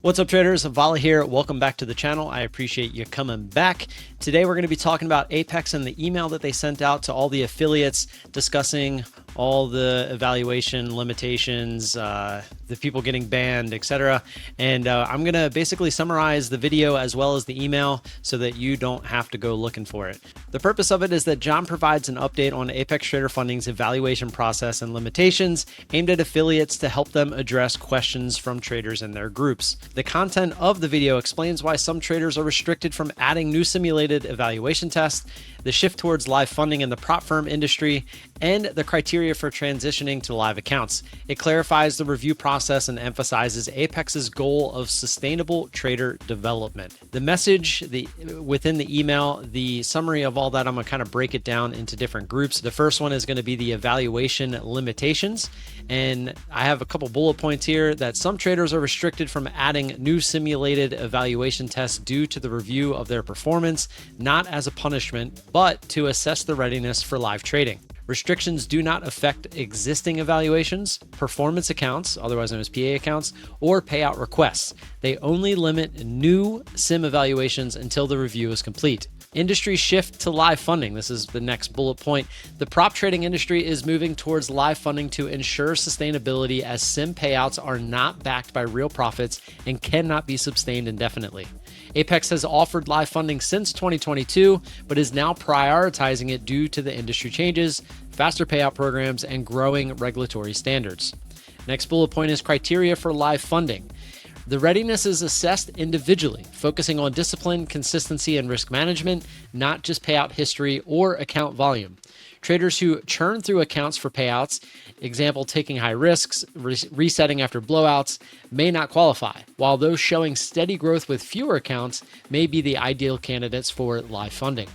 What's up, traders? Vala here. Welcome back to the channel. I appreciate you coming back. Today, we're going to be talking about Apex and the email that they sent out to all the affiliates discussing all the evaluation limitations, the people getting banned, etc. And I'm going to basically summarize the video as well as the email so that you don't have to go looking for it. The purpose of it is that John provides an update on Apex Trader Funding's evaluation process and limitations aimed at affiliates to help them address questions from traders in their groups. The content of the video explains why some traders are restricted from adding new simulated evaluation tests, the shift towards live funding in the prop firm industry, and the criteria for transitioning to live accounts. It clarifies the review process and emphasizes Apex's goal of sustainable trader development. The message within the email, the summary of all that, I'm going to kind of break it down into different groups. The first one is going to be the evaluation limitations. And I have a couple bullet points here that some traders are restricted from adding new simulated evaluation tests due to the review of their performance, not as a punishment, but to assess the readiness for live trading. Restrictions do not affect existing evaluations, performance accounts, otherwise known as PA accounts, or payout requests. They only limit new sim evaluations until the review is complete. Industry shift to live funding. This is the next bullet point. The prop trading industry is moving towards live funding to ensure sustainability, as sim payouts are not backed by real profits and cannot be sustained indefinitely. Apex has offered live funding since 2022, but is now prioritizing it due to the industry changes, faster payout programs, and growing regulatory standards. Next bullet point is criteria for live funding. The readiness is assessed individually, focusing on discipline, consistency, and risk management, not just payout history or account volume. Traders who churn through accounts for payouts, example, taking high risks, resetting after blowouts, may not qualify, while those showing steady growth with fewer accounts may be the ideal candidates for live funding.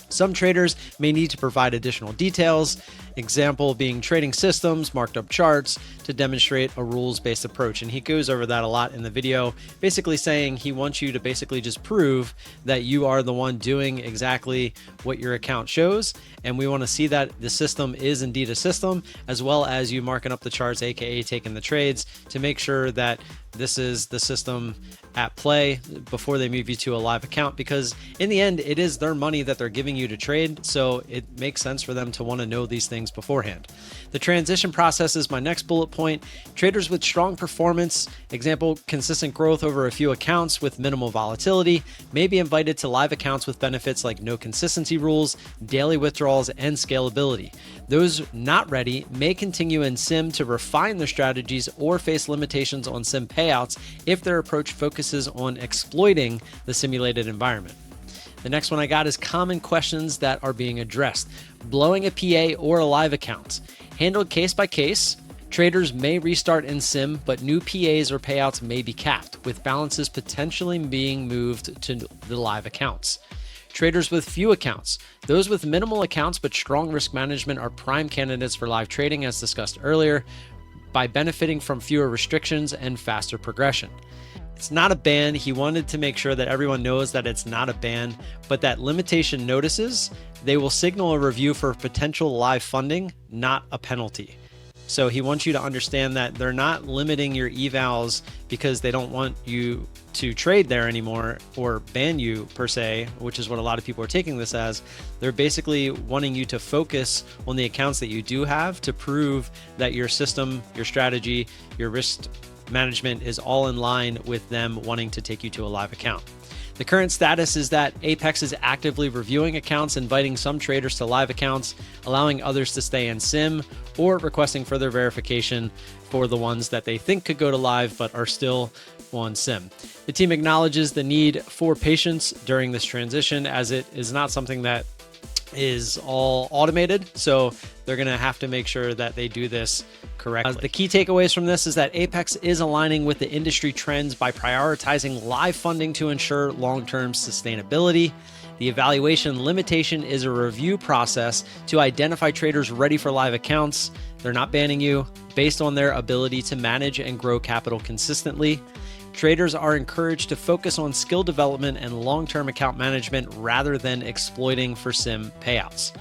Some traders may need to provide additional details, example being trading systems, marked up charts, to demonstrate a rules-based approach. And he goes over that a lot in the video, basically saying he wants you to basically just prove that you are the one doing exactly what your account shows. And we want to see that the system is indeed a system, as well as you marking up the charts, aka taking the trades, to make sure that this is the system at play before they move you to a live account, because in the end, it is their money that they're giving you to trade. So it makes sense for them to want to know these things beforehand. The transition process is my next bullet point. Traders with strong performance, example, consistent growth over a few accounts with minimal volatility, may be invited to live accounts with benefits like no consistency rules, daily withdrawals, and scalability. Those not ready may continue in sim to refine their strategies or face limitations on sim payouts if their approach focuses on exploiting the simulated environment. The next one I got is common questions that are being addressed. Blowing a PA or a live account. Handled case by case, traders may restart in sim, but new PAs or payouts may be capped, with balances potentially being moved to the live accounts. Traders with few accounts. Those with minimal accounts but strong risk management are prime candidates for live trading, as discussed earlier, by benefiting from fewer restrictions and faster progression. It's not a ban. He wanted to make sure that everyone knows that it's not a ban, but that limitation notices, they will signal a review for potential live funding, not a penalty. So he wants you to understand that they're not limiting your evals because they don't want you to trade there anymore or ban you per se, which is what a lot of people are taking this as. They're basically wanting you to focus on the accounts that you do have to prove that your system, your strategy, your risk management is all in line with them wanting to take you to a live account. The current status is that Apex is actively reviewing accounts, inviting some traders to live accounts, allowing others to stay in sim, or requesting further verification for the ones that they think could go to live but are still on sim. The team acknowledges the need for patience during this transition, as it is not something that is all automated, so they're going to have to make sure that they do this correctly. The key takeaways from this is that Apex is aligning with the industry trends by prioritizing live funding to ensure long-term sustainability. The evaluation limitation is a review process to identify traders ready for live accounts. They're not banning you based on their ability to manage and grow capital consistently. Traders are encouraged to focus on skill development and long-term account management rather than exploiting for sim payouts.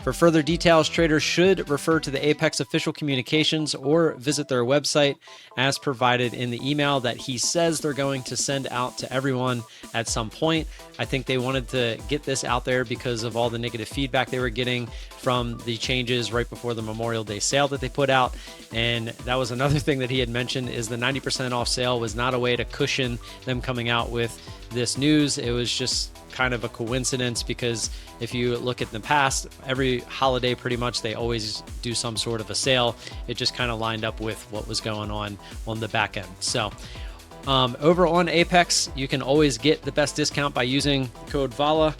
For further details, traders should refer to the Apex official communications or visit their website as provided in the email that he says they're going to send out to everyone at some point. I think they wanted to get this out there because of all the negative feedback they were getting from the changes right before the Memorial Day sale that they put out. And that was another thing that he had mentioned, is the 90% off sale was not a way to cushion them coming out with this news. It was just kind of a coincidence, because if you look at the past, every holiday pretty much they always do some sort of a sale. It just kind of lined up with what was going on the back end. So over on Apex, you can always get the best discount by using code VALA.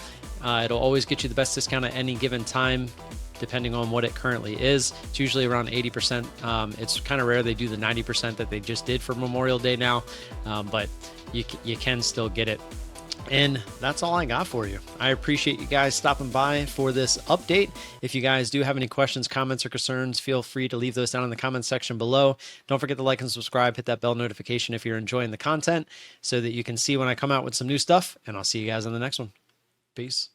It'll always get you the best discount at any given time, depending on what it currently is. It's usually around 80%. It's kind of rare they do the 90% that they just did for Memorial Day now, but you can still get it. And that's all I got for you. I appreciate you guys stopping by for this update. If you guys do have any questions, comments, or concerns, feel free to leave those down in the comments section below. Don't forget to like and subscribe, hit that bell notification if you're enjoying the content so that you can see when I come out with some new stuff, and I'll see you guys on the next one. Peace.